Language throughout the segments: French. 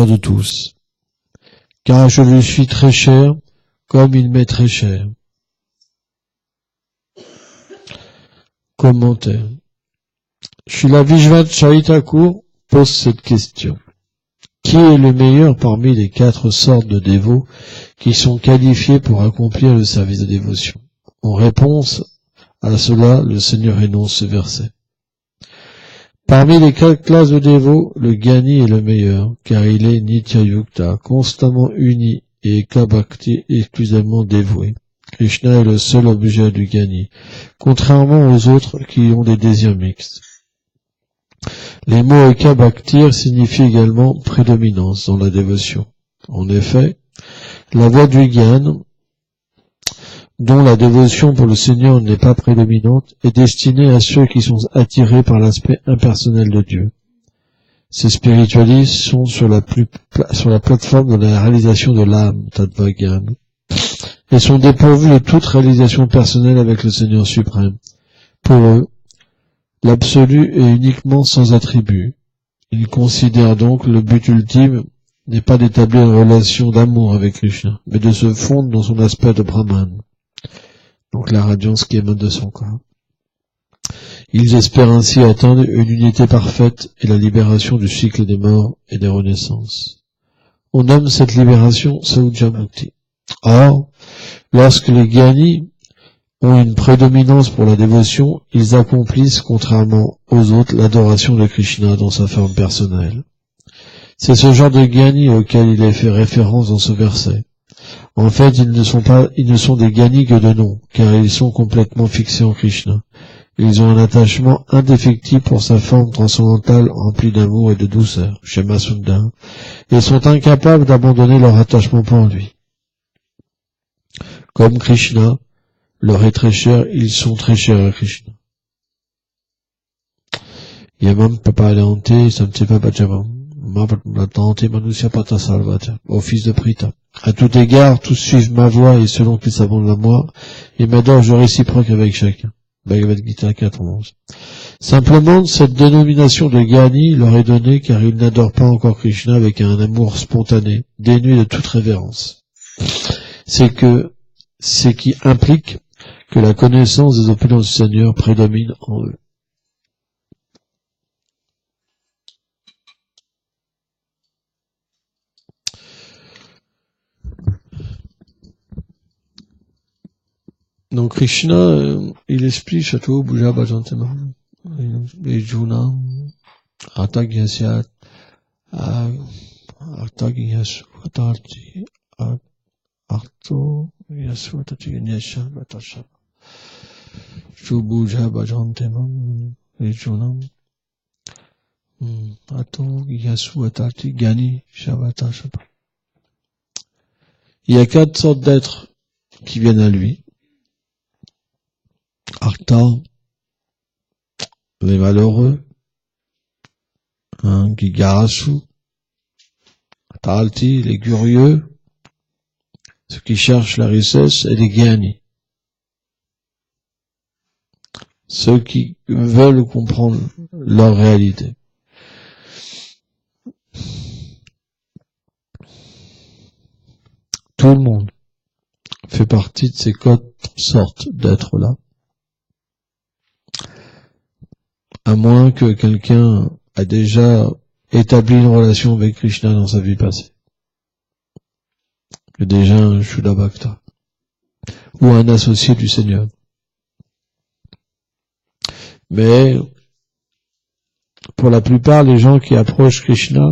de tous, car je lui suis très cher, comme il m'est très cher. Commentaire. Srila Vishwanath Charit Thakur pose cette question. Qui est le meilleur parmi les 4 sortes de dévots qui sont qualifiés pour accomplir le service de dévotion? En réponse à cela, le Seigneur énonce ce verset. Parmi les 4 classes de dévots, le Gyani est le meilleur, car il est Nitya Yukta, constamment uni et Ekabhakti exclusivement dévoué. Krishna est le seul objet du Gyani, contrairement aux autres qui ont des désirs mixtes. Les mots Ekabhaktir signifient également prédominance dans la dévotion. En effet, la voie du Gyan, dont la dévotion pour le Seigneur n'est pas prédominante, est destinée à ceux qui sont attirés par l'aspect impersonnel de Dieu. Ces spiritualistes sont sur la plateforme de la réalisation de l'âme, Tattva Gyan, et sont dépourvus de toute réalisation personnelle avec le Seigneur suprême. Pour eux, l'absolu est uniquement sans attribut. Ils considèrent donc le but ultime n'est pas d'établir une relation d'amour avec Krishna, mais de se fondre dans son aspect de Brahman. Donc la radiance qui émane de son corps. Ils espèrent ainsi atteindre une unité parfaite et la libération du cycle des morts et des renaissances. On nomme cette libération Saujamukti. Or, lorsque les Gyani ont une prédominance pour la dévotion, ils accomplissent, contrairement aux autres, l'adoration de Krishna dans sa forme personnelle. C'est ce genre de Gyani auquel il est fait référence dans ce verset. En fait, ils ne sont des Gyani que de nom, car ils sont complètement fixés en Krishna. Ils ont un attachement indéfectible pour sa forme transcendantale remplie d'amour et de douceur, Shema Sundar, et sont incapables d'abandonner leur attachement pour lui. Comme Krishna leur est très cher, ils sont très chers à Krishna. Yamam Papalante Samtipa Bhajavam Mavatante Manusya Pata Salvata, au fils de Prita. À tout égard, tous suivent ma voie et selon qu'ils s'abondent la moi, et m'adorent je réciproque avec chacun. Bhagavad Gita 4.11. Simplement, cette dénomination de Gyani leur est donnée car ils n'adorent pas encore Krishna avec un amour spontané, dénué de toute révérence. C'est qui implique que la connaissance des opulences du Seigneur prédomine en eux. Donc Krishna, il explique Chato Bhuja Bhajantema, Ejuna, Artagyasya, Artagyasya, Arto, Yasvatati Ganyasha, Batasha, Shubhuja Bhajantema, Ejuna, Arto, Yasvatati Gani, Shabatasha. Il y a 4 sortes d'êtres qui viennent à lui. Arta, les malheureux, Gigarasu, Talti, les curieux, ceux qui cherchent la richesse, et les Gyani, ceux qui veulent comprendre leur réalité. Tout le monde fait partie de ces 4 sortes d'êtres-là. À moins que quelqu'un a déjà établi une relation avec Krishna dans sa vie passée. Que déjà un Shuddha Bhakta. Ou un associé du Seigneur. Mais, pour la plupart, les gens qui approchent Krishna,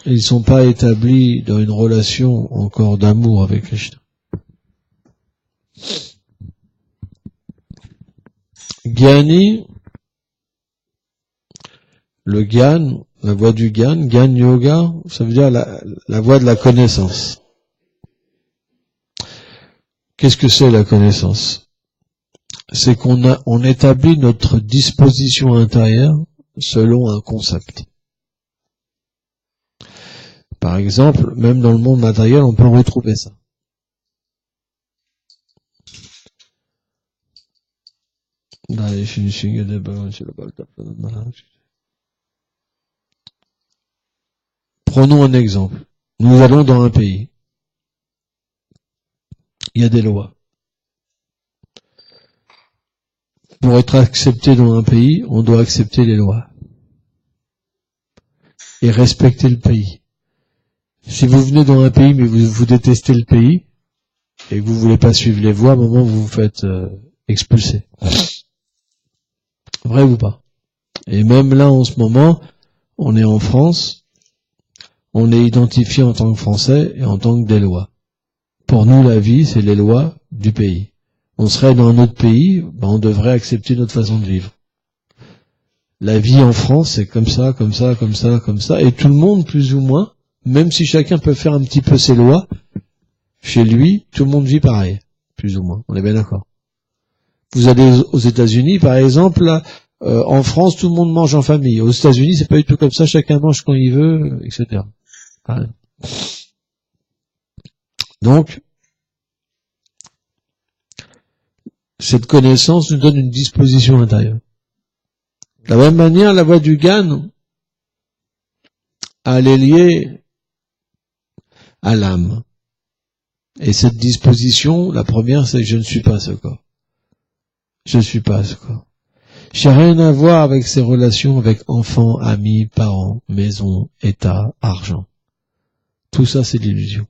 ils ne sont pas établis dans une relation encore d'amour avec Krishna. Gyani, le Gyan, la voie du Gyan, Gyan Yoga, ça veut dire la voie de la connaissance. Qu'est-ce que c'est la connaissance? C'est on établit notre disposition intérieure selon un concept. Par exemple, même dans le monde matériel, on peut retrouver ça. Prenons un exemple. Nous allons dans un pays. Il y a des lois. Pour être accepté dans un pays, on doit accepter les lois. Et respecter le pays. Si vous venez dans un pays, mais vous détestez le pays, et que vous voulez pas suivre les voies, à un moment, vous vous faites expulser. Vrai ou pas? Et même là, en ce moment, on est en France, on est identifié en tant que Français et en tant que des lois. Pour nous, la vie, c'est les lois du pays. On serait dans un autre pays, on devrait accepter notre façon de vivre. La vie en France, c'est comme ça, comme ça, comme ça, comme ça, et tout le monde, plus ou moins, même si chacun peut faire un petit peu ses lois, chez lui, tout le monde vit pareil, plus ou moins. On est bien d'accord. Vous allez aux États-Unis, par exemple, là, en France, tout le monde mange en famille. Aux États-Unis, c'est pas du tout comme ça, chacun mange quand il veut, etc. Pareil. Donc, cette connaissance nous donne une disposition intérieure. De la même manière, la voie du Gyan, elle est liée à l'âme. Et cette disposition, la première, c'est que je ne suis pas ce corps. Je ne suis pas ce corps. J'ai rien à voir avec ces relations avec enfants, amis, parents, maison, état, argent. Tout ça, c'est l'illusion.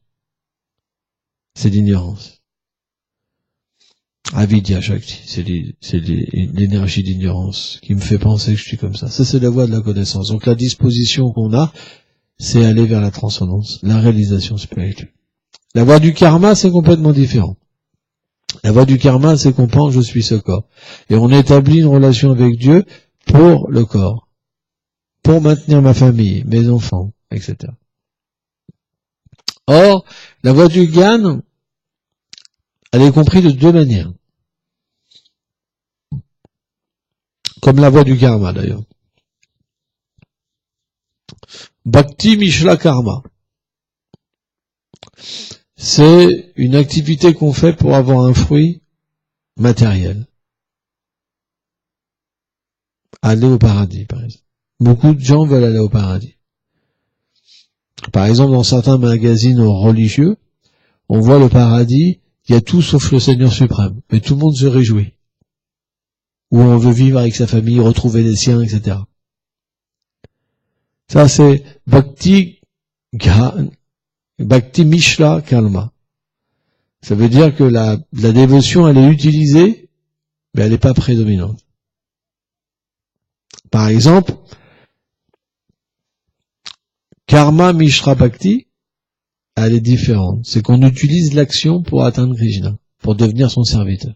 C'est l'ignorance. Avidya Shakti, c'est l'énergie d'ignorance qui me fait penser que je suis comme ça. Ça, c'est la voie de la connaissance. Donc la disposition qu'on a, c'est aller vers la transcendance, la réalisation spirituelle. La voie du karma, c'est complètement différent. La voie du karma, c'est qu'on pense je suis ce corps. Et on établit une relation avec Dieu pour le corps. Pour maintenir ma famille, mes enfants, etc. Or, la voie du Gyan, elle est comprise de deux manières. Comme la voie du karma, d'ailleurs. Bhakti Mishla Karma. C'est une activité qu'on fait pour avoir un fruit matériel. Aller au paradis, par exemple. Beaucoup de gens veulent aller au paradis. Par exemple, dans certains magazines religieux, on voit le paradis, il y a tout sauf le Seigneur suprême. Mais tout le monde se réjouit. Ou on veut vivre avec sa famille, retrouver les siens, etc. Ça, c'est Bhakti Mishla Karma. Ça veut dire que la dévotion, elle est utilisée, mais elle n'est pas prédominante. Par exemple, Karma Mishra Bhakti, elle est différente. C'est qu'on utilise l'action pour atteindre Krishna, pour devenir son serviteur.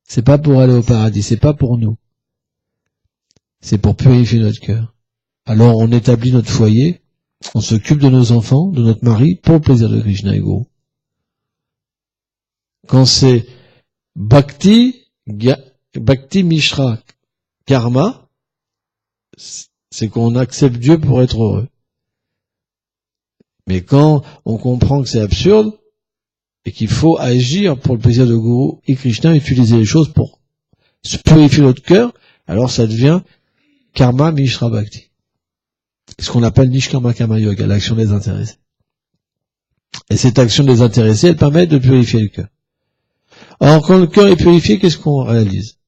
C'est pas pour aller au paradis, c'est pas pour nous. C'est pour purifier notre cœur. Alors on établit notre foyer, on s'occupe de nos enfants, de notre mari, pour le plaisir de Krishna et Guru. Quand c'est Bhakti Mishra Karma, c'est qu'on accepte Dieu pour être heureux. Mais quand on comprend que c'est absurde, et qu'il faut agir pour le plaisir de Guru et Krishna, utiliser les choses pour se purifier notre cœur, alors ça devient Karma Mishra Bhakti. Ce qu'on appelle Nishkama Karma Yoga, l'action désintéressée. Et cette action désintéressée, elle permet de purifier le cœur. Or, quand le cœur est purifié, qu'est-ce qu'on réalise?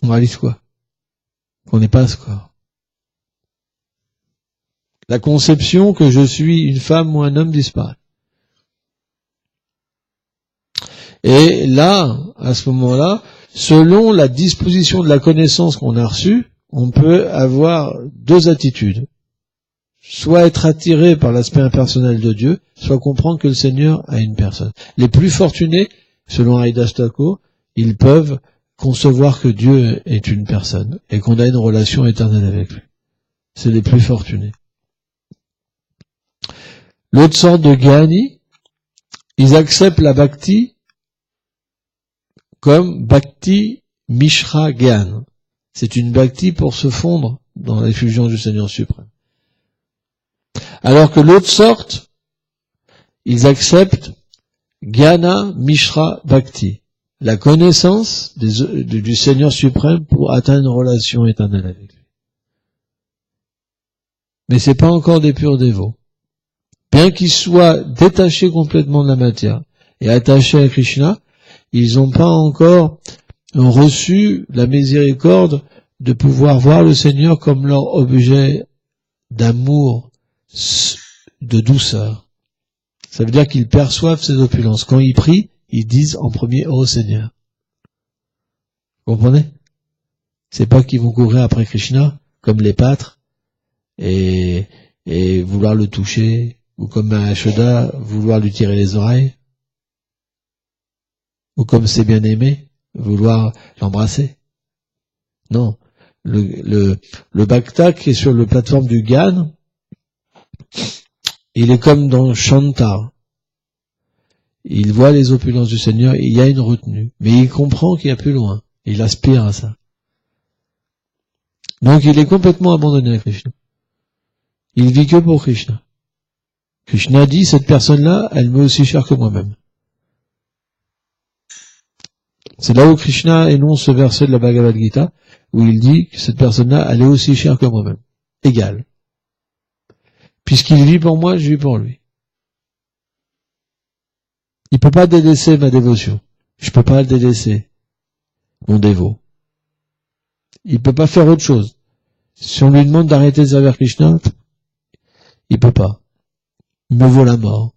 On réalise quoi? Qu'on n'est pas ce corps. La conception que je suis une femme ou un homme disparaît. Et là, à ce moment-là, selon la disposition de la connaissance qu'on a reçue, on peut avoir deux attitudes. Soit être attiré par l'aspect impersonnel de Dieu, soit comprendre que le Seigneur a une personne. Les plus fortunés, selon Haridas Thakur, ils peuvent concevoir que Dieu est une personne et qu'on a une relation éternelle avec lui. C'est les plus fortunés. L'autre sorte de Gyani, ils acceptent la Bhakti comme Bhakti Mishra Gyan. C'est une Bhakti pour se fondre dans l'effusion du Seigneur suprême. Alors que l'autre sorte, ils acceptent Gyana Mishra Bhakti, la connaissance du Seigneur suprême pour atteindre une relation éternelle avec lui. mais c'est pas encore des purs dévots. Bien qu'ils soient détachés complètement de la matière et attachés à Krishna, ils n'ont pas encore reçu la miséricorde de pouvoir voir le Seigneur comme leur objet d'amour, de douceur. Ça veut dire qu'ils perçoivent ces opulences. Quand ils prient, ils disent en premier « Oh Seigneur ». Vous comprenez? C'est pas qu'ils vont courir après Krishna, comme les pâtres, et vouloir le toucher, ou comme un Yashoda, vouloir lui tirer les oreilles, ou comme ses bien-aimés, vouloir l'embrasser. Non. Le Bhakta qui est sur la plateforme du Gyan, il est comme dans Shanta. Il voit les opulences du Seigneur, il y a une retenue, mais il comprend qu'il y a plus loin. Il aspire à ça. Donc il est complètement abandonné à Krishna. Il vit que pour Krishna. Krishna dit, cette personne-là, elle m'est aussi chère que moi-même. C'est là où Krishna énonce ce verset de la Bhagavad Gita, où il dit que cette personne-là, elle est aussi chère que moi-même. Égale. Puisqu'il vit pour moi, je vis pour lui. Il peut pas délaisser ma dévotion. Je peux pas le délaisser, mon dévot. Il peut pas faire autre chose. Si on lui demande d'arrêter de servir Krishna, il peut pas. Il me vaut la mort.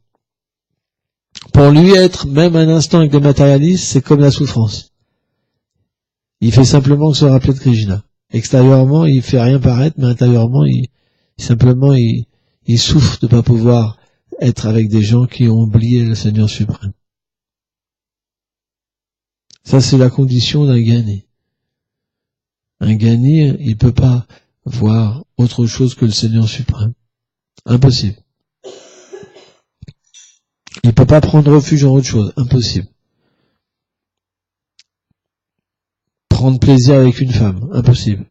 Pour lui, être même un instant avec des matérialistes, c'est comme la souffrance. Il fait simplement que se rappeler de Krishna. Extérieurement, il fait rien paraître, mais intérieurement, il souffre de pas pouvoir être avec des gens qui ont oublié le Seigneur suprême. Ça, c'est la condition d'un gani. Un gani, il peut pas voir autre chose que le Seigneur suprême. Impossible. Il peut pas prendre refuge en autre chose. Impossible. Prendre plaisir avec une femme. Impossible.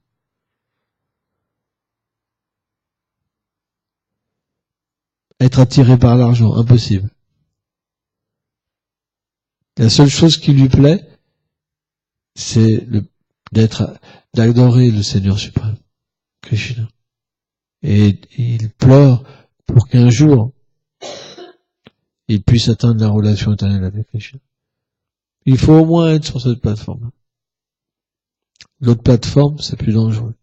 Être attiré par l'argent. Impossible. La seule chose qui lui plaît, c'est d'adorer le Seigneur suprême, Krishna. Et il pleure pour qu'un jour, il puisse atteindre la relation éternelle avec Krishna. Il faut au moins être sur cette plateforme. L'autre plateforme, c'est plus dangereux.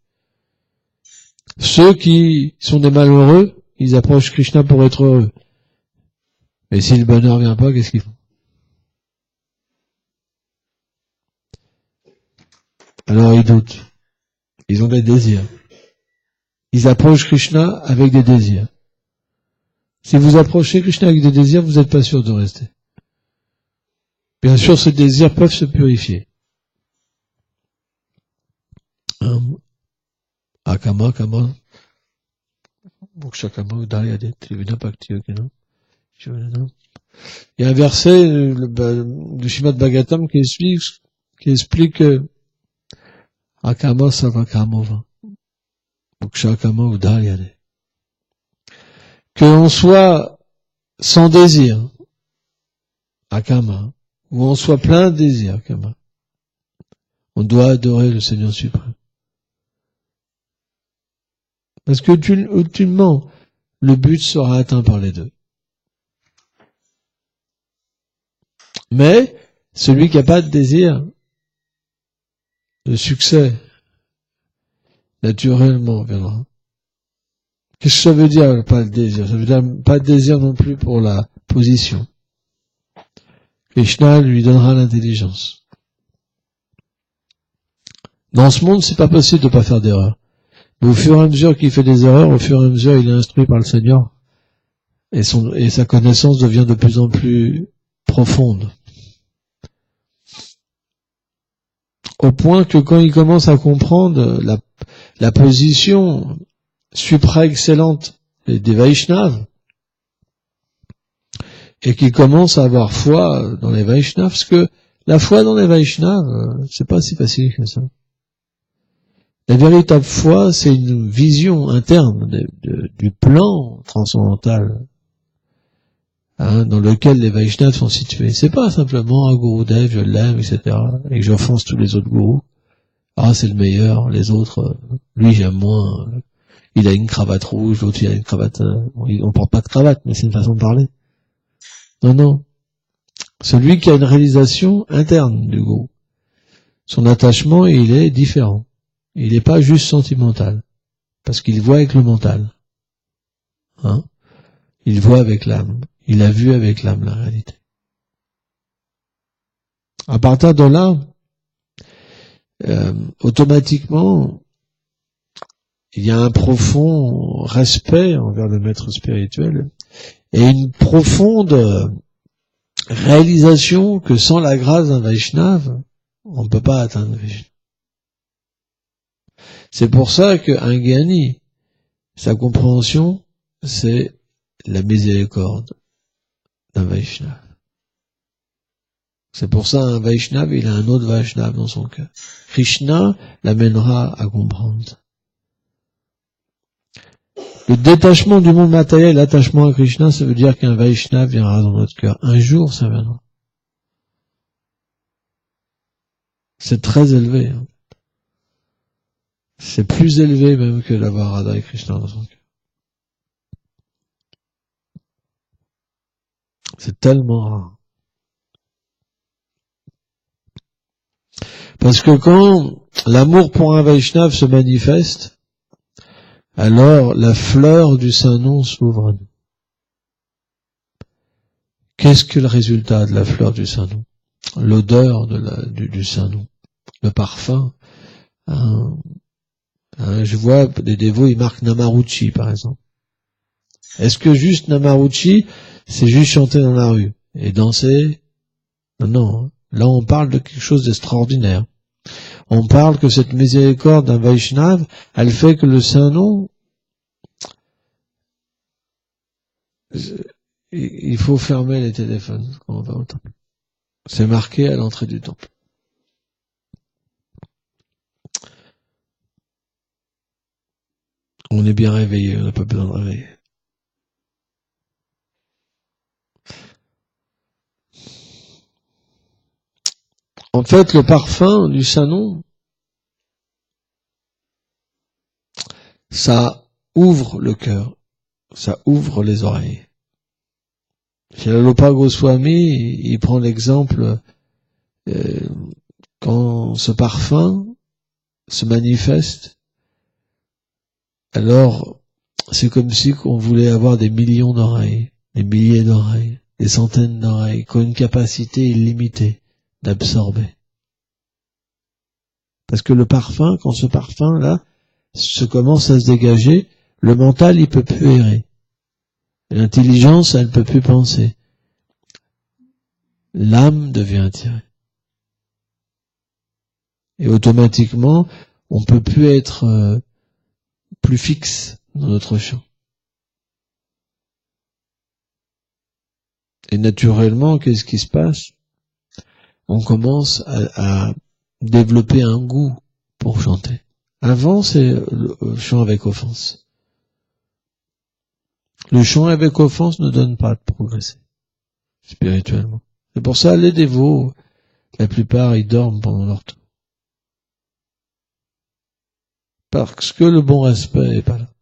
Ceux qui sont des malheureux, ils approchent Krishna pour être heureux. Mais si le bonheur vient pas, qu'est-ce qu'ils font? Alors ils doutent. Ils ont des désirs. Ils approchent Krishna avec des désirs. Si vous approchez Krishna avec des désirs, vous n'êtes pas sûr de rester. Bien sûr, ces désirs peuvent se purifier. Akama, kama, mokshakama, udayade, trivina bhakti yogina. Il y a un verset du Srimad Bhagavatam qui explique que Akama Savakamova. Mokshakama Udayade. Que l'on soit sans désir, Akama, ou on soit plein de désir, Akama. On doit adorer le Seigneur suprême. Parce que ultimement, le but sera atteint par les deux. Mais, celui qui n'a pas de désir, le succès, naturellement, viendra. Qu'est-ce que ça veut dire, pas de désir? Ça veut dire pas de désir non plus pour la position. Krishna lui donnera l'intelligence. Dans ce monde, c'est pas possible de pas faire d'erreurs. Mais au fur et à mesure qu'il fait des erreurs, au fur et à mesure il est instruit par le Seigneur, et sa connaissance devient de plus en plus profonde. Au point que quand il commence à comprendre la position supra-excellente des Vaishnavas, et qu'il commence à avoir foi dans les Vaishnavas, parce que la foi dans les Vaishnavas, c'est pas si facile que ça. La véritable foi, c'est une vision interne du plan transcendantal dans lequel les Vaishnavas sont situés. C'est pas simplement un Gurudev, je l'aime, etc. et que j'offense tous les autres gourous. Ah, c'est le meilleur, les autres, lui j'aime moins. il a une cravate rouge, l'autre il a une cravate... on porte pas de cravate, mais c'est une façon de parler. Non, non. Celui qui a une réalisation interne du goût. Son attachement, il est différent. Il n'est pas juste sentimental. Parce qu'il voit avec le mental. Hein? Il voit avec l'âme. Il a vu avec l'âme la réalité. À partir de là, automatiquement, il y a un profond respect envers le maître spirituel et une profonde réalisation que sans la grâce d'un Vaishnava, on ne peut pas atteindre Vishnu. C'est pour ça qu'un Gyani, sa compréhension, c'est la miséricorde d'un Vaishnava. C'est pour ça un Vaishnava, il a un autre Vaishnava dans son cœur. Krishna l'amènera à comprendre. Le détachement du monde matériel, l'attachement à Krishna, ça veut dire qu'un Vaishnava viendra dans notre cœur. Un jour, ça viendra. C'est très élevé. Hein. C'est plus élevé même que d'avoir Radha et Krishna dans son cœur. C'est tellement rare. Parce que quand l'amour pour un Vaishnava se manifeste, alors la fleur du Saint-Nom s'ouvre à nous. Qu'est-ce que le résultat de la fleur du Saint-Nom? L'odeur du Saint-Nom, le parfum. Je vois des dévots, ils marquent Namaruchi, par exemple. Est-ce que juste Namaruchi, c'est juste chanter dans la rue et danser? Non. Là, on parle de quelque chose d'extraordinaire. On parle que cette miséricorde d'un Vaishnava, elle fait que le Saint-Nom, il faut fermer les téléphones quand on va au temple. C'est marqué à l'entrée du temple. On est bien réveillé, on n'a pas besoin de réveiller. En fait, le parfum du Saint-Nom, ça ouvre le cœur, ça ouvre les oreilles. Srila Goswami, il prend l'exemple quand ce parfum se manifeste, alors c'est comme si on voulait avoir des millions d'oreilles, des milliers d'oreilles, des centaines d'oreilles, qui ont une capacité illimitée d'absorber. Parce que le parfum, quand ce parfum-là se commence à se dégager, le mental, il peut plus errer. L'intelligence, elle peut plus penser. L'âme devient attirée. Et automatiquement, on peut plus être plus fixe dans notre champ. Et naturellement, qu'est-ce qui se passe? On commence à développer un goût pour chanter. Avant, c'est le chant avec offense. Le chant avec offense ne donne pas de progresser spirituellement. C'est pour ça, les dévots, la plupart, ils dorment pendant leur tour. Parce que le bon respect est pas là.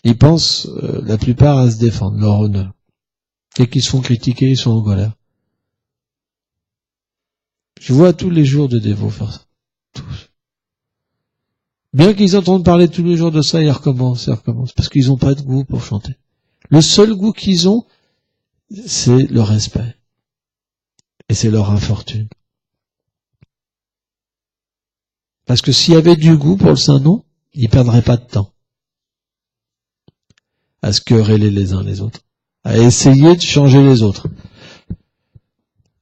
Ils pensent, la plupart, à se défendre, leur honneur. Dès qu'ils se font critiquer, ils sont en colère. Je vois tous les jours de dévots faire ça. Tous. Bien qu'ils entendent parler tous les jours de ça, ils recommencent. Parce qu'ils n'ont pas de goût pour chanter. Le seul goût qu'ils ont, c'est le respect. Et c'est leur infortune. Parce que s'il y avait du goût pour le Saint-Nom, ils perdraient pas de temps à se quereller les uns les autres, à essayer de changer les autres.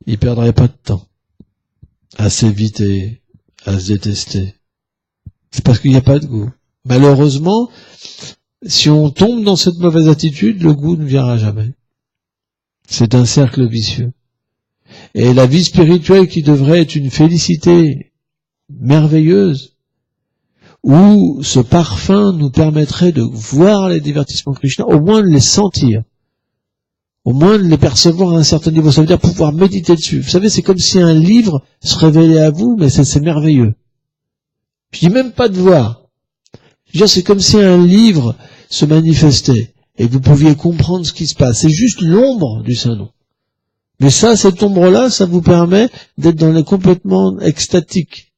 Ils perdraient pas de temps à s'éviter, à se détester. C'est parce qu'il n'y a pas de goût. Malheureusement, si on tombe dans cette mauvaise attitude, le goût ne viendra jamais. C'est un cercle vicieux. Et la vie spirituelle qui devrait être une félicité merveilleuse, où ce parfum nous permettrait de voir les divertissements de Krishna, au moins de les sentir, au moins de les percevoir à un certain niveau. Ça veut dire pouvoir méditer dessus. Vous savez, c'est comme si un livre se révélait à vous, mais c'est merveilleux. Je dis même pas de voir. Je veux dire, c'est comme si un livre se manifestait et vous pouviez comprendre ce qui se passe. C'est juste l'ombre du Saint-Nom. Mais ça, cette ombre-là, ça vous permet d'être dans le complètement extatique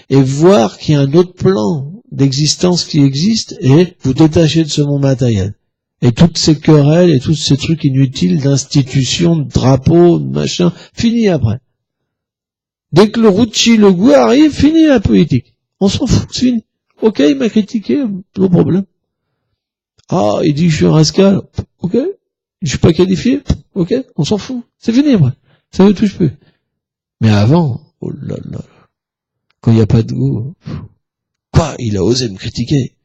et voir qu'il y a un autre plan d'existence qui existe et vous détacher de ce monde matériel. Et toutes ces querelles et tous ces trucs inutiles d'institutions, de drapeaux, de machin, fini après. Dès que le Rucci, le goût arrive, fini la politique. On s'en fout, c'est fini. Ok, il m'a critiqué, no problème. Ah, il dit que je suis un rascal. Ok, je suis pas qualifié. Ok, on s'en fout. C'est fini après. Ça ne touche plus. Mais avant, oh là là, quand il n'y a pas de goût, quoi, il a osé me critiquer.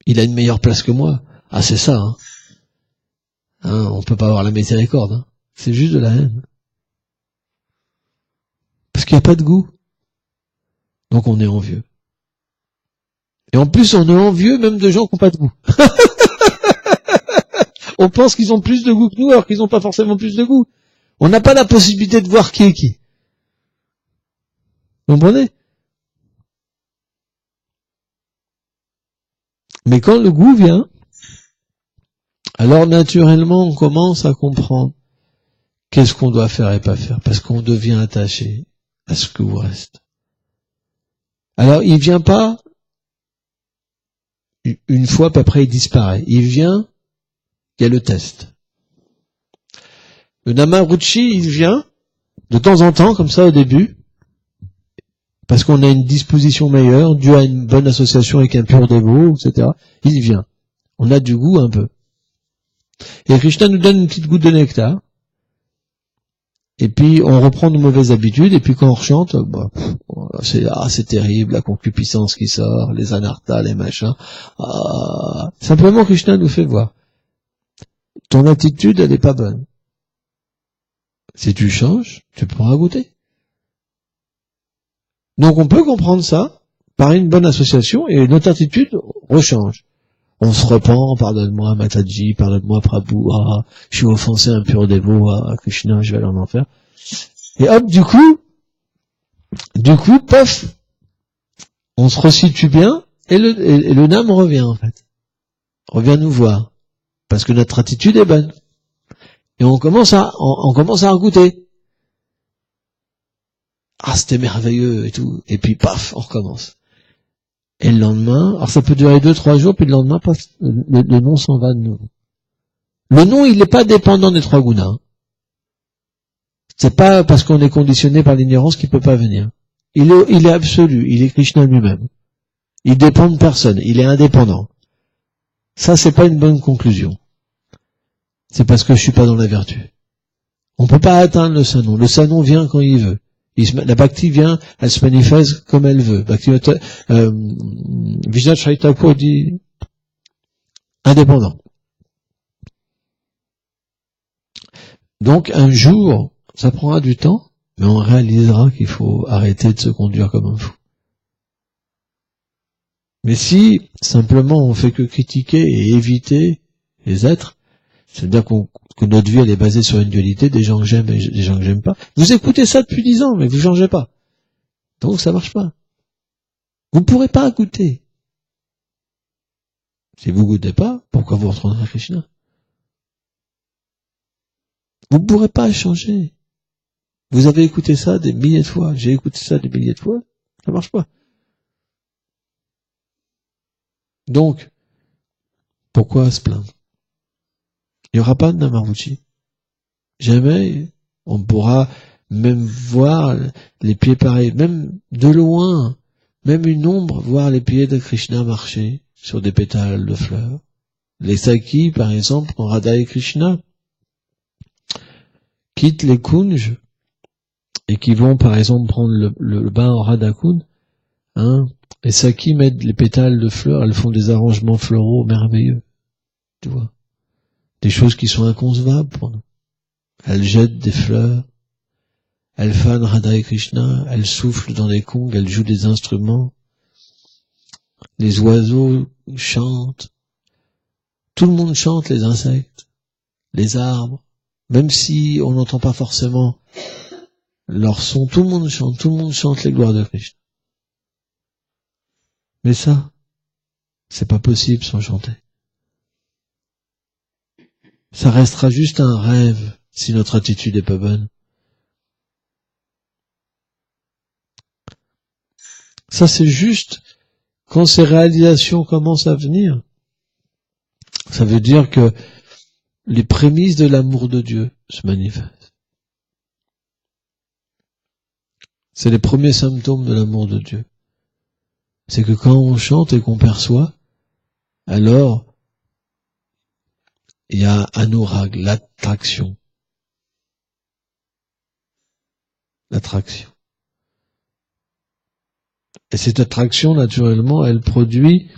Il a une meilleure place que moi. Ah, c'est ça, hein. On peut pas avoir la miséricorde, hein. C'est juste de la haine. Parce qu'il n'y a pas de goût. Donc on est envieux. Et en plus, on est envieux même de gens qui n'ont pas de goût. On pense qu'ils ont plus de goût que nous, alors qu'ils n'ont pas forcément plus de goût. On n'a pas la possibilité de voir qui est qui. Vous comprenez? Mais quand le goût vient, alors naturellement on commence à comprendre qu'est-ce qu'on doit faire et pas faire, parce qu'on devient attaché à ce que vous reste. Alors il vient pas une fois, puis après il disparaît. Il vient, il y a le test. Le Namaruchi, il vient de temps en temps, comme ça au début, parce qu'on a une disposition meilleure, dû à une bonne association avec un pur dévot, etc. Il vient. On a du goût un peu. Et Krishna nous donne une petite goutte de nectar. Et puis on reprend nos mauvaises habitudes, et puis quand on rechante, c'est terrible, la concupiscence qui sort, les anarthas, les machins. Simplement Krishna nous fait voir. Ton attitude, elle n'est pas bonne. Si tu changes, tu pourras goûter. Donc on peut comprendre ça par une bonne association, et notre attitude rechange. On se repent, pardonne-moi Mataji, pardonne-moi Prabhu, je suis offensé un pur dévot à Krishna, je vais aller en enfer. Et hop, du coup, pof, on se resitue bien, et le Nam revient en fait. Revient nous voir. Parce que notre attitude est bonne. Et on commence à goûter. Ah, c'était merveilleux et tout. Et puis paf, on recommence. Et le lendemain, alors ça peut durer 2-3 jours, puis le lendemain, paf, le nom s'en va de nouveau. Le nom, il n'est pas dépendant des 3 gunas. C'est pas parce qu'on est conditionné par l'ignorance qu'il peut pas venir. Il est absolu, il est Krishna lui-même. Il dépend de personne, il est indépendant. Ça, c'est pas une bonne conclusion. C'est parce que je suis pas dans la vertu. On peut pas atteindre le Saint-Nom. Le Saint-Nom vient quand il veut. La Bhakti vient, elle se manifeste comme elle veut. Vijnana Chaitanya dit indépendant. Donc un jour, ça prendra du temps, mais on réalisera qu'il faut arrêter de se conduire comme un fou. Mais si simplement on fait que critiquer et éviter les êtres, c'est-à-dire que notre vie elle est basée sur une dualité, des gens que j'aime et des gens que j'aime pas. Vous écoutez ça depuis 10 ans, mais vous changez pas. Donc ça marche pas. Vous ne pourrez pas goûter. Si vous goûtez pas, pourquoi vous retournerez à Krishna? Vous ne pourrez pas changer. Vous avez écouté ça des milliers de fois, j'ai écouté ça des milliers de fois, ça marche pas. Donc, pourquoi se plaindre? Il n'y aura pas de Namaruchi. Jamais on pourra même voir les pieds pareils, même de loin, même une ombre, voir les pieds de Krishna marcher sur des pétales de fleurs. Les Sakis, par exemple, quand Radha et Krishna quittent les kunj et qui vont, par exemple, prendre le bain en Radha Kund, les Sakis mettent les pétales de fleurs, elles font des arrangements floraux merveilleux, tu vois. Des choses qui sont inconcevables pour nous. Elles jettent des fleurs, elles fanent Radha et Krishna, elles soufflent dans les kongs, elles jouent des instruments, les oiseaux chantent, tout le monde chante, les insectes, les arbres, même si on n'entend pas forcément leur son, tout le monde chante les gloires de Krishna. Mais ça, c'est pas possible sans chanter. Ça restera juste un rêve si notre attitude est pas bonne. Ça, c'est juste quand ces réalisations commencent à venir. Ça veut dire que les prémices de l'amour de Dieu se manifestent. C'est les premiers symptômes de l'amour de Dieu. C'est que quand on chante et qu'on perçoit, alors il y a anurag, l'attraction. L'attraction. Et cette attraction, naturellement, elle produit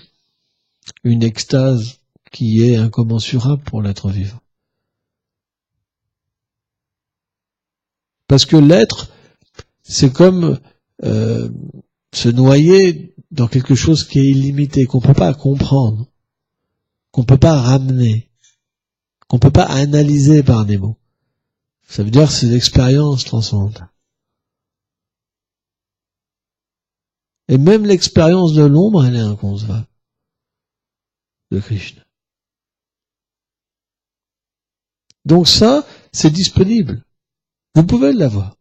une extase qui est incommensurable pour l'être vivant. Parce que l'être, c'est comme se noyer dans quelque chose qui est illimité, qu'on ne peut pas comprendre, qu'on ne peut pas ramener, qu'on ne peut pas analyser par des mots. Ça veut dire que c'est l'expérience transcendantale. Et même l'expérience de l'ombre, elle est inconcevable de Krishna. Donc ça, c'est disponible. Vous pouvez l'avoir.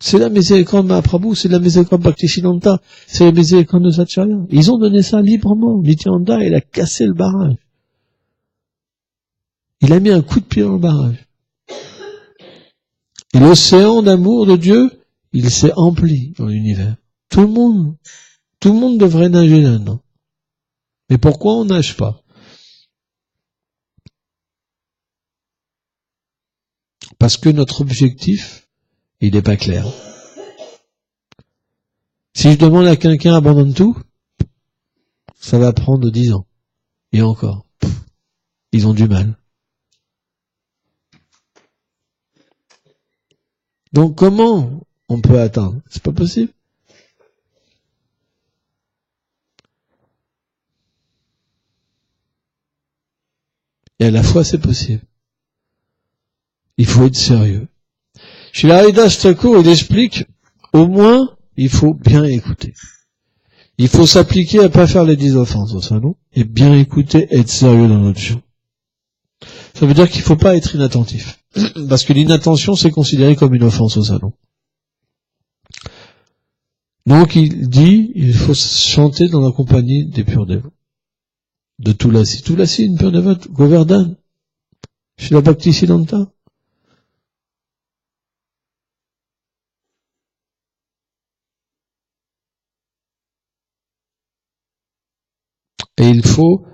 C'est la miséricorde de Mahaprabhu, c'est la miséricorde de Bhaktisiddhanta, c'est la miséricorde de Sacharya. Ils ont donné ça librement. Nityananda, il a cassé le barrage. Il a mis un coup de pied dans le barrage. Et l'océan d'amour de Dieu, il s'est empli dans l'univers. Tout le monde devrait nager là-dedans. Mais pourquoi on nage pas? Parce que notre objectif, il n'est pas clair. Si je demande à quelqu'un abandonne tout, ça va prendre 10 ans. Et encore. Ils ont du mal. Donc comment on peut atteindre? C'est pas possible. Et à la fois c'est possible. Il faut être sérieux. Chez Haridas Thakur, il explique, au moins, il faut bien écouter. Il faut s'appliquer à pas faire les 10 offenses au salon, et bien écouter, être sérieux dans notre chant. Ça veut dire qu'il faut pas être inattentif. Parce que l'inattention, c'est considéré comme une offense au salon. Donc il dit, il faut chanter dans la compagnie des purs dévots. De Tulasi. Tulasi, une pure dévote, Govardhan. Chez la Bhaktisiddhanta. Et il faut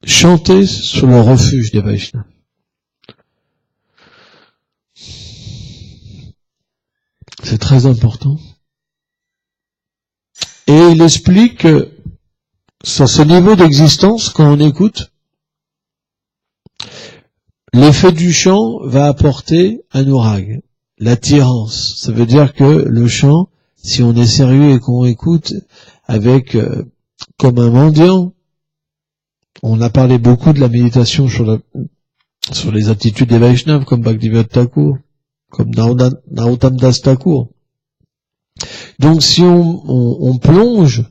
chanter sur le refuge des Vaishnavas. C'est très important. Et il explique que sur ce niveau d'existence, quand on écoute, l'effet du chant va apporter anurag, l'attirance. Ça veut dire que le chant, si on est sérieux et qu'on écoute avec comme un mendiant, on a parlé beaucoup de la méditation sur les attitudes des Vaishnavas, comme Bhaktivedanta Thakur, comme Narottam Das Thakur. Donc si on plonge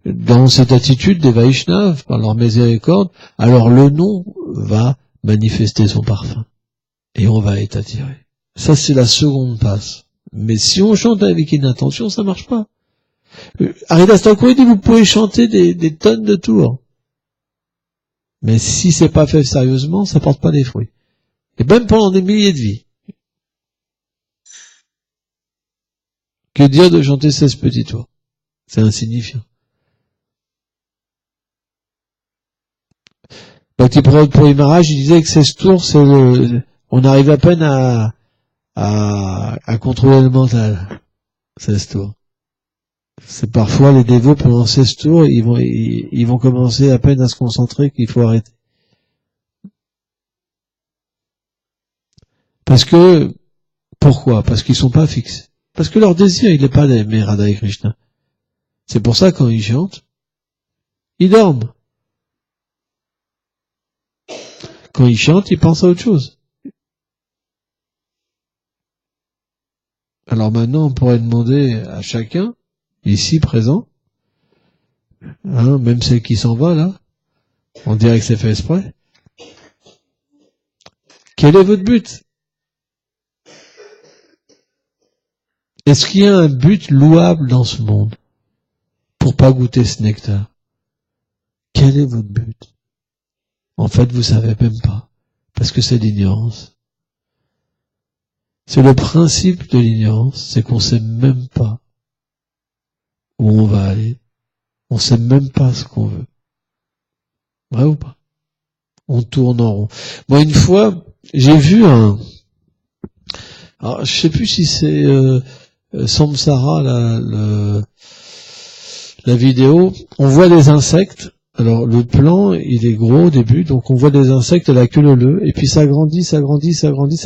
dans cette attitude des Vaishnavas par leur miséricorde, alors le nom va manifester son parfum. Et on va être attiré. Ça, c'est la seconde passe. Mais si on chante avec une intention, ça marche pas. Haridas Thakur dit, vous pouvez chanter des tonnes de tours. Mais si c'est pas fait sérieusement, ça porte pas des fruits. Et même pendant des milliers de vies. Que dire de chanter 16 petits tours? C'est insignifiant. Bhakti-Prabhupada Puri Maharaj, il disait que 16 tours, on arrive à peine à contrôler le mental. 16 tours. C'est parfois les dévots pendant 16 tours, ils vont commencer à peine à se concentrer qu'il faut arrêter. Parce que, pourquoi? Parce qu'ils sont pas fixés. Parce que leur désir, il n'est pas d'aimer Radha et Krishna. C'est pour ça, quand ils chantent, ils dorment. Quand ils chantent, ils pensent à autre chose. Alors maintenant, on pourrait demander à chacun, ici présent, même celle qui s'en va là, on dirait que c'est fait exprès, quel est votre but? Est-ce qu'il y a un but louable dans ce monde pour pas goûter ce nectar? Quel est votre but? En fait, vous savez même pas, parce que c'est l'ignorance. C'est le principe de l'ignorance, c'est qu'on sait même pas où on va aller. On sait même pas ce qu'on veut. Vrai ou pas? On tourne en rond. Moi, une fois, j'ai vu alors, je sais plus si c'est Samsara, la vidéo. On voit des insectes. Alors, le plan, il est gros au début, donc on voit des insectes à la queue leu-leu, et puis ça grandit, ça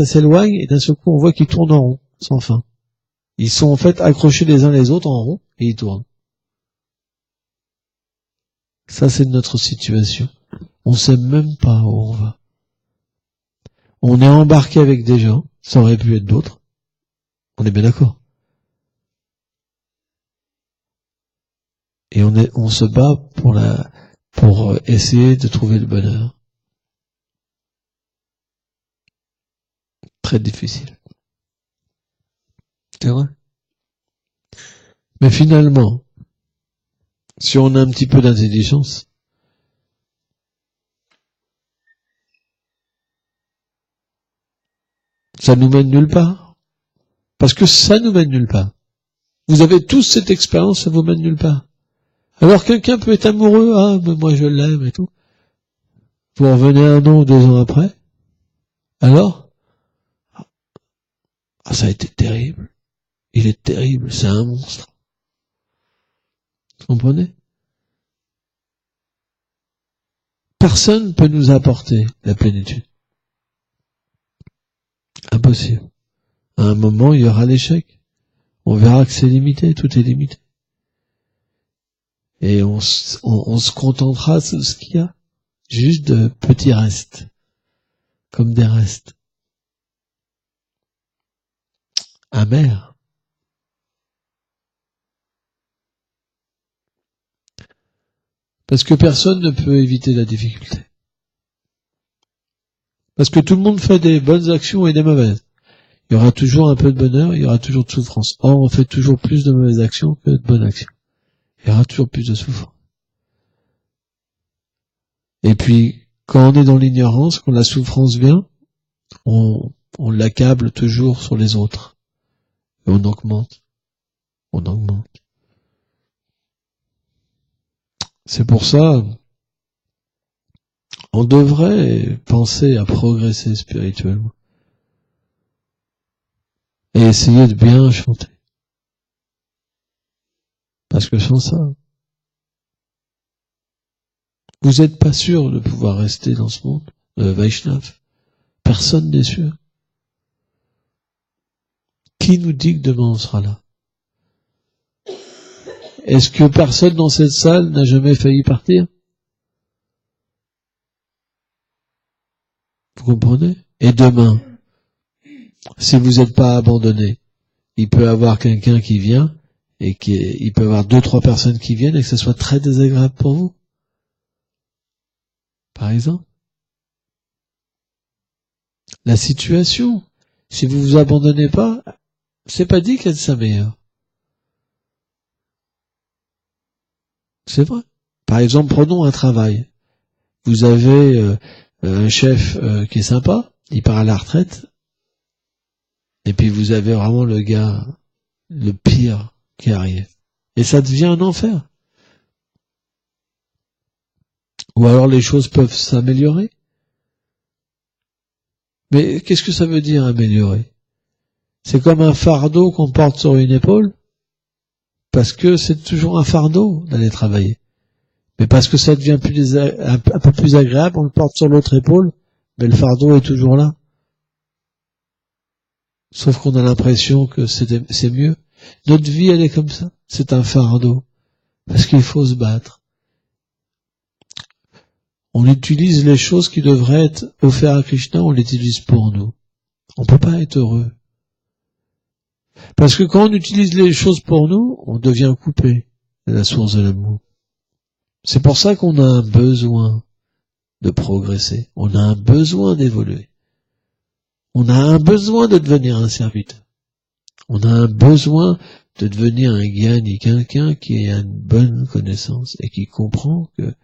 s'éloigne, et d'un seul coup, on voit qu'ils tournent en rond, sans fin. Ils sont en fait accrochés les uns les autres en rond, et ils tournent. Ça, c'est notre situation. On sait même pas où on va. On est embarqué avec des gens, ça aurait pu être d'autres. On est bien d'accord. Et on se bat pour essayer de trouver le bonheur. Très difficile. C'est vrai. Mais finalement, si on a un petit peu d'intelligence, ça nous mène nulle part. Parce que ça nous mène nulle part. Vous avez tous cette expérience, ça vous mène nulle part. Alors quelqu'un peut être amoureux, mais moi je l'aime et tout. Vous revenez 1 an ou 2 ans après. Alors, ça a été terrible. Il est terrible, c'est un monstre. Vous comprenez? Personne ne peut nous apporter la plénitude. Impossible. À un moment, il y aura l'échec. On verra que c'est limité, tout est limité. Et on se contentera de ce qu'il y a. Juste de petits restes. Comme des restes. Amers. Parce que personne ne peut éviter la difficulté. Parce que tout le monde fait des bonnes actions et des mauvaises. Il y aura toujours un peu de bonheur, il y aura toujours de souffrance. Or, on fait toujours plus de mauvaises actions que de bonnes actions. Il y aura toujours plus de souffrance. Et puis, quand on est dans l'ignorance, quand la souffrance vient, on l'accable toujours sur les autres. Et on augmente. On augmente. C'est pour ça, on devrait penser à progresser spirituellement. Et essayer de bien chanter. Parce que sans ça, vous n'êtes pas sûr de pouvoir rester dans ce monde, Vaishnav. Personne n'est sûr. Qui nous dit que demain on sera là? Est-ce que personne dans cette salle n'a jamais failli partir? Vous comprenez? Et demain, si vous n'êtes pas abandonné, il peut y avoir quelqu'un qui vient, et il peut y avoir 2-3 personnes qui viennent et que ce soit très désagréable pour vous. Par exemple. La situation, si vous vous abandonnez pas, c'est pas dit qu'elle soit meilleure. C'est vrai. Par exemple, prenons un travail. Vous avez un chef qui est sympa, il part à la retraite, et puis vous avez vraiment le gars, le pire qui arrive. Et ça devient un enfer. Ou alors les choses peuvent s'améliorer. Mais qu'est-ce que ça veut dire améliorer? C'est comme un fardeau qu'on porte sur une épaule, parce que c'est toujours un fardeau d'aller travailler. Mais parce que ça devient un peu plus agréable, on le porte sur l'autre épaule, mais le fardeau est toujours là. Sauf qu'on a l'impression que c'est mieux. Notre vie, elle est comme ça. C'est un fardeau. Parce qu'il faut se battre. On utilise les choses qui devraient être offertes à Krishna, on les utilise pour nous. On peut pas être heureux. Parce que quand on utilise les choses pour nous, on devient coupé de la source de l'amour. C'est pour ça qu'on a un besoin de progresser. On a un besoin d'évoluer. On a un besoin de devenir un serviteur. On a un besoin de devenir un gyani, quelqu'un qui a une bonne connaissance et qui comprend que,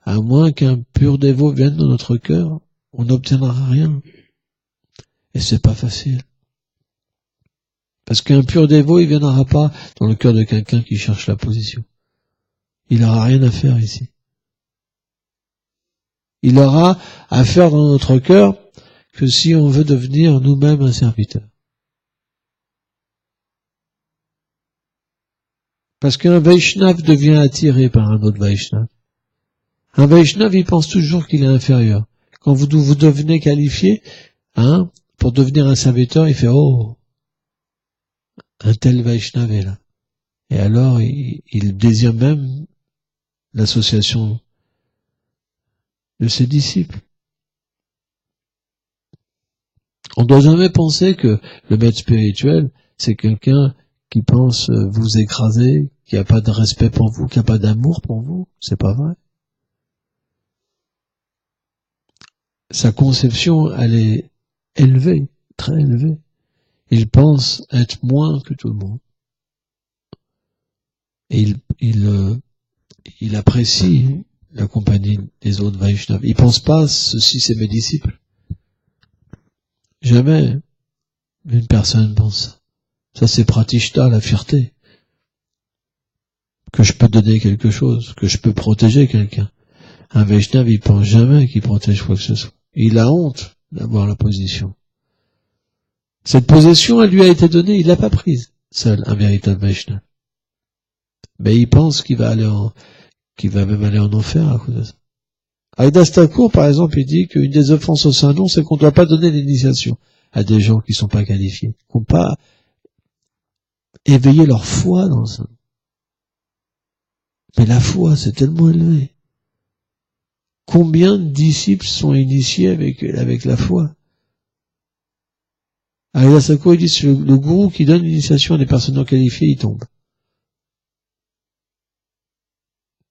à moins qu'un pur dévot vienne dans notre cœur, on n'obtiendra rien. Et c'est pas facile. Parce qu'un pur dévot, il viendra pas dans le cœur de quelqu'un qui cherche la position. Il n'aura rien à faire ici. Il aura à faire dans notre cœur que si on veut devenir nous-mêmes un serviteur. Parce qu'un Vaishnav devient attiré par un autre Vaishnav. Un Vaishnav, il pense toujours qu'il est inférieur. Quand vous devenez qualifié, pour devenir un serviteur, il fait, oh, un tel Vaishnav est là. Et alors, il désire même l'association de ses disciples. On ne doit jamais penser que le maître spirituel, c'est quelqu'un qui pense vous écraser, qui n'a pas de respect pour vous, qui n'a pas d'amour pour vous. C'est pas vrai. Sa conception, elle est élevée, très élevée. Il pense être moins que tout le monde. Et il apprécie la compagnie des autres Vaishnavas. Il pense pas, ceci c'est mes disciples. Jamais une personne pense ça. Ça c'est pratishta, la fierté. Que je peux donner quelque chose, que je peux protéger quelqu'un. Un Vaishnava, il pense jamais qu'il protège quoi que ce soit. Il a honte d'avoir la position. Cette position, elle lui a été donnée, il l'a pas prise, seul, un véritable Vaishnava. Mais il pense qu'il va même aller en enfer à cause de ça. Haridas Thakur, par exemple, il dit qu'une des offenses au Saint-Nom, c'est qu'on ne doit pas donner l'initiation à des gens qui ne sont pas qualifiés, qui n'ont pas éveillé leur foi dans le Saint-Nom. Mais la foi, c'est tellement élevé. Combien de disciples sont initiés avec la foi? Haridas Thakur, il dit que le gourou qui donne l'initiation à des personnes non qualifiées, il tombe.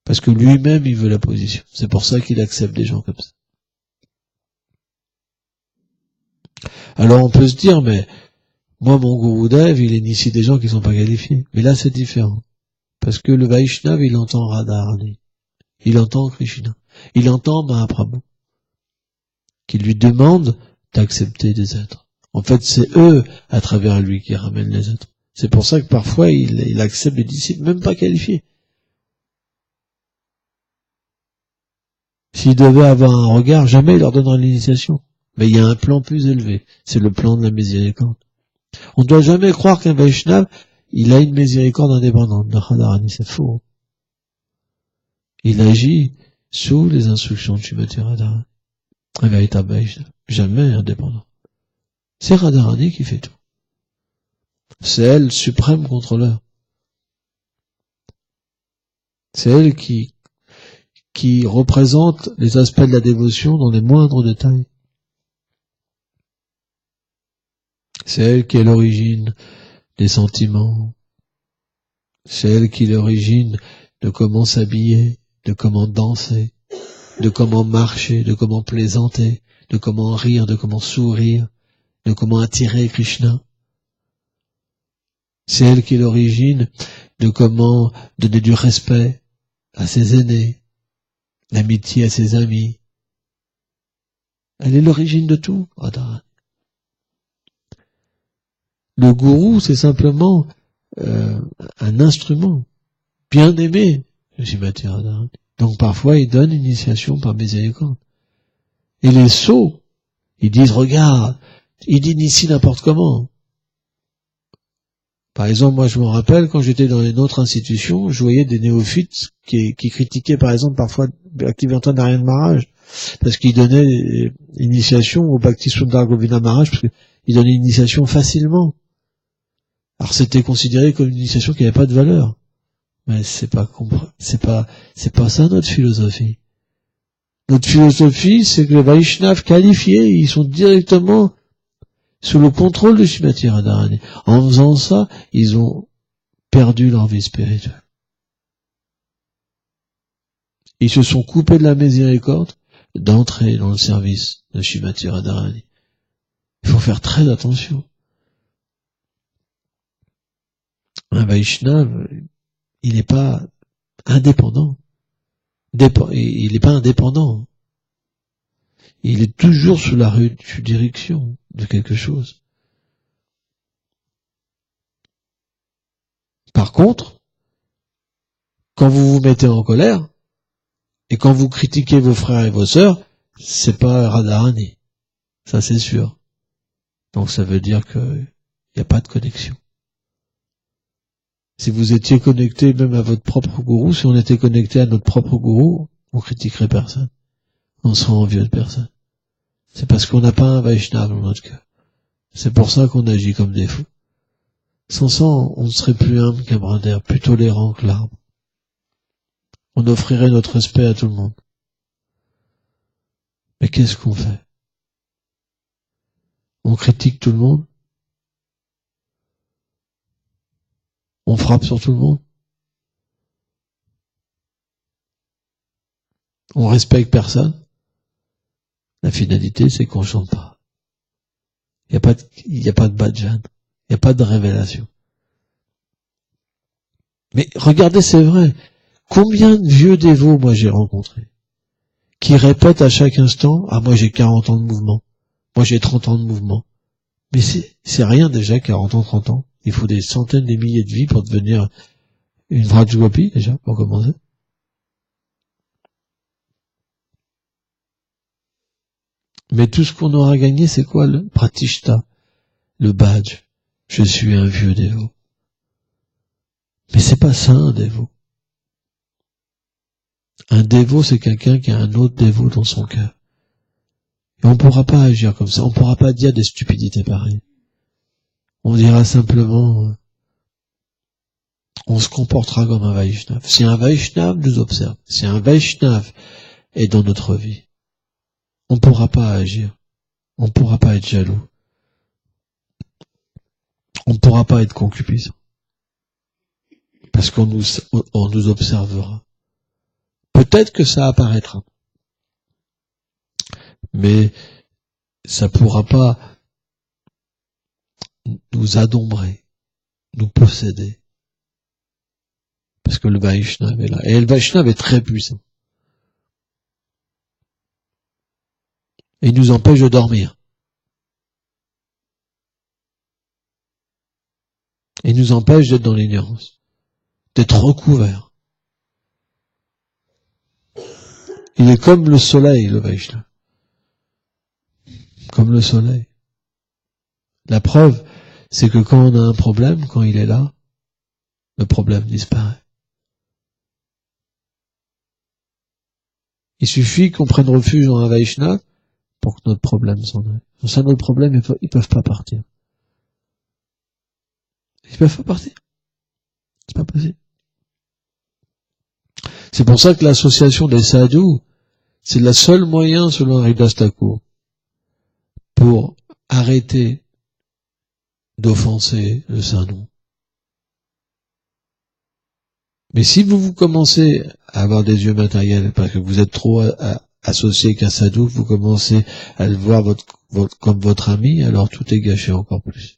Parce que lui-même, il veut la position. C'est pour ça qu'il accepte des gens comme ça. Alors on peut se dire, mais moi, mon gourou Dev, il initie des gens qui ne sont pas qualifiés. Mais là, c'est différent. Parce que le Vaishnav, il entend Radharani. Il entend Krishna. Il entend Mahaprabhu. Qui lui demande d'accepter des êtres. En fait, c'est eux, à travers lui, qui ramènent les êtres. C'est pour ça que parfois, il accepte des disciples même pas qualifiés. S'il devait avoir un regard, jamais il leur donnera l'initiation. Mais il y a un plan plus élevé. C'est le plan de la miséricorde. On ne doit jamais croire qu'un Vaishnav, il a une miséricorde indépendante de Radharani. C'est faux. Il agit sous les instructions de Srimati Radharani. Un véritable Vaishnav. Jamais indépendant. C'est Radharani qui fait tout. C'est elle, suprême contrôleur. C'est elle qui représente les aspects de la dévotion dans les moindres détails. C'est elle qui est l'origine des sentiments. C'est elle qui est l'origine de comment s'habiller, de comment danser, de comment marcher, de comment plaisanter, de comment rire, de comment sourire, de comment attirer Krishna. C'est elle qui est l'origine de comment donner du respect à ses aînés, l'amitié à ses amis. Elle est l'origine de tout, Radharani. Le gourou, c'est simplement un instrument bien aimé de Srimati Radharani. Donc parfois, il donne l'initiation par miséricorde. Et les sots, ils disent, regarde, il initie n'importe comment. Par exemple, moi je me rappelle, quand j'étais dans une autre institution, je voyais des néophytes qui critiquaient par exemple parfois Bhaktivedanta Narayana Maharaj, parce qu'il donnait l'initiation au Bhakti Sundar Govinda Maharaj, parce qu'il donnait l'initiation facilement. Alors c'était considéré comme une initiation qui n'avait pas de valeur. Mais c'est pas ça notre philosophie. Notre philosophie, c'est que les Vaishnavas qualifiés, ils sont directement sous le contrôle de Srimati Radharani. En faisant ça, ils ont perdu leur vie spirituelle. Ils se sont coupés de la miséricorde d'entrer dans le service de Srimati Radharani. Il faut faire très attention. Un Vaishnava, il n'est pas indépendant. Il n'est pas indépendant. Il est toujours sous la direction de quelque chose. Par contre, quand vous vous mettez en colère, et quand vous critiquez vos frères et vos sœurs, c'est pas Radharani. Ça, c'est sûr. Donc, ça veut dire qu'il n'y a pas de connexion. Si vous étiez connecté même à votre propre gourou, si on était connecté à notre propre gourou, on critiquerait personne. On serait envieux de personne. C'est parce qu'on n'a pas un Vaishnava dans notre cœur. C'est pour ça qu'on agit comme des fous. Sans ça, on ne serait plus humble qu'un brin d'herbe, plus tolérant que l'arbre. On offrirait notre respect à tout le monde. Mais qu'est-ce qu'on fait? On critique tout le monde? On frappe sur tout le monde? On respecte personne? La finalité, c'est qu'on chante pas. Il n'y a pas de bhajan. Il n'y a pas de révélation. Mais regardez, c'est vrai. Combien de vieux dévots, moi, j'ai rencontrés, qui répètent à chaque instant, ah, moi, j'ai 40 ans de mouvement. Moi, j'ai 30 ans de mouvement. Mais c'est rien déjà, 40 ans, 30 ans. Il faut des centaines, des milliers de vies pour devenir une Vrajgopi, déjà, pour commencer. Mais tout ce qu'on aura gagné, c'est quoi le pratishta, le badge? Je suis un vieux dévot. Mais c'est pas ça, un dévot. Un dévot, c'est quelqu'un qui a un autre dévot dans son cœur. Et on ne pourra pas agir comme ça. On ne pourra pas dire des stupidités pareilles. On dira simplement, on se comportera comme un Vaishnava. Si un Vaishnava nous observe, si un Vaishnava est dans notre vie, on ne pourra pas agir. On ne pourra pas être jaloux. On ne pourra pas être concupiscent. Parce qu'on nous observera. Peut-être que ça apparaîtra. Mais ça pourra pas nous adombrer, nous posséder. Parce que le Vaishnava est là. Et le Vaishnava est très puissant. Et il nous empêche de dormir. Et il nous empêche d'être dans l'ignorance. D'être recouvert. Il est comme le soleil, le Vaishnava. Comme le soleil. La preuve, c'est que quand on a un problème, quand il est là, le problème disparaît. Il suffit qu'on prenne refuge dans un Vaishnava pour que notre problème s'en aille. Sans ça, notre problème, ils peuvent pas partir. Ils peuvent pas partir. C'est pas possible. C'est pour ça que l'association des sadhus, c'est le seul moyen, selon Haridas Thakur, pour arrêter d'offenser le Saint-Nom. Mais si vous commencez à avoir des yeux matériels, parce que vous êtes trop associé qu'un sadhu, vous commencez à le voir comme votre ami, alors tout est gâché encore plus.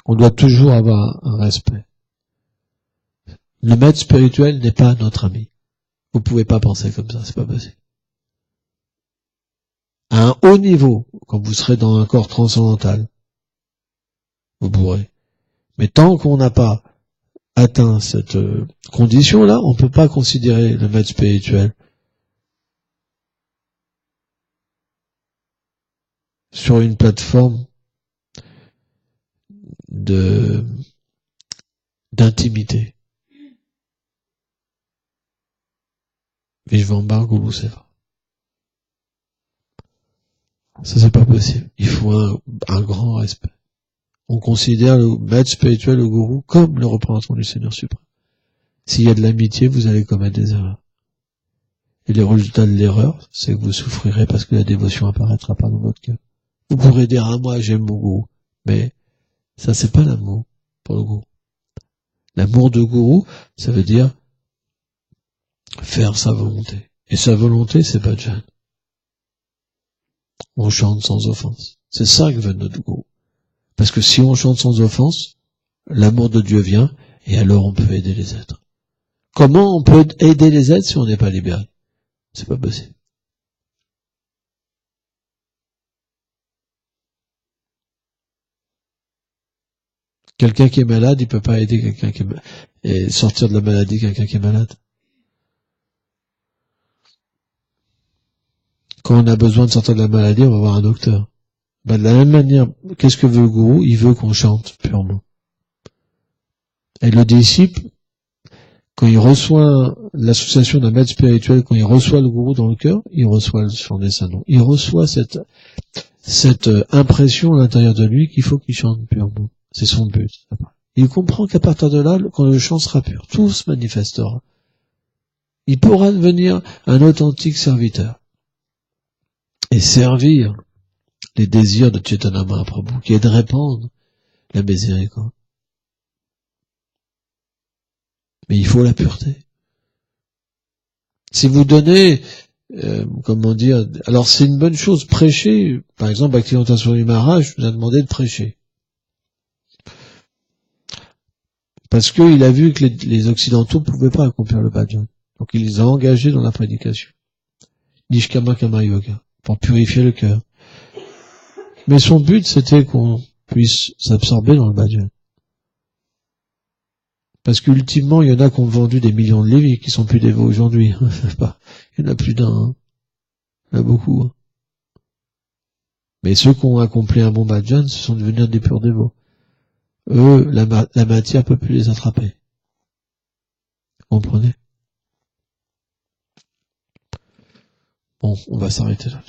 On doit toujours avoir un respect. Le maître spirituel n'est pas notre ami. Vous pouvez pas penser comme ça, c'est pas possible. À un haut niveau, quand vous serez dans un corps transcendantal, vous pourrez. Mais tant qu'on n'a pas atteint cette condition-là, on ne peut pas considérer le maître spirituel sur une plateforme d'intimité. Vishvambar Guru Seva. Ça, c'est pas possible. Il faut un grand respect. On considère le maître spirituel, le gourou, comme le représentant du Seigneur suprême. S'il y a de l'amitié, vous allez commettre des erreurs. Et le résultat de l'erreur, c'est que vous souffrirez parce que la dévotion apparaîtra pas dans votre cœur. Vous pourrez dire, ah, moi, j'aime mon gourou. Mais ça, c'est pas l'amour pour le gourou. L'amour de gourou, ça veut dire faire sa volonté. Et sa volonté, c'est bhajan. On chante sans offense. C'est ça que veut notre gourou. Parce que si on chante sans offense, l'amour de Dieu vient, et alors on peut aider les êtres. Comment on peut aider les êtres si on n'est pas libéré? C'est pas possible. Quelqu'un qui est malade, il peut pas aider quelqu'un qui est malade, et sortir de la maladie quelqu'un qui est malade. Quand on a besoin de sortir de la maladie, on va voir un docteur. Ben, de la même manière, qu'est-ce que veut le gourou? Il veut qu'on chante purement. Et le disciple, quand il reçoit l'association d'un maître spirituel, quand il reçoit le gourou dans le cœur, il reçoit le chant des saints noms. Il reçoit cette impression à l'intérieur de lui qu'il faut qu'il chante purement. C'est son but. Il comprend qu'à partir de là, quand le chant sera pur, tout se manifestera. Il pourra devenir un authentique serviteur et servir les désirs de Chaitanya Mahaprabhu, qui est de répandre la miséricorde. Mais il faut la pureté. Si vous donnez, comment dire, alors c'est une bonne chose, prêcher. Par exemple, Bhaktivedanta Swami Maharaj nous a demandé de prêcher. Parce qu'il a vu que les Occidentaux ne pouvaient pas accomplir le bhajan. Donc il les a engagés dans la prédication. Nishkama Kama Yoga, pour purifier le cœur. Mais son but, c'était qu'on puisse s'absorber dans le bhajan. Parce qu'ultimement, il y en a qui ont vendu des millions de livres et qui sont plus dévots aujourd'hui. Il y en a plus d'un. Hein. Il y en a beaucoup. Hein. Mais ceux qui ont accompli un bon bhajan, ce sont devenus des purs dévots. Eux, la matière peut plus les attraper. Vous comprenez? Bon, on va s'arrêter là.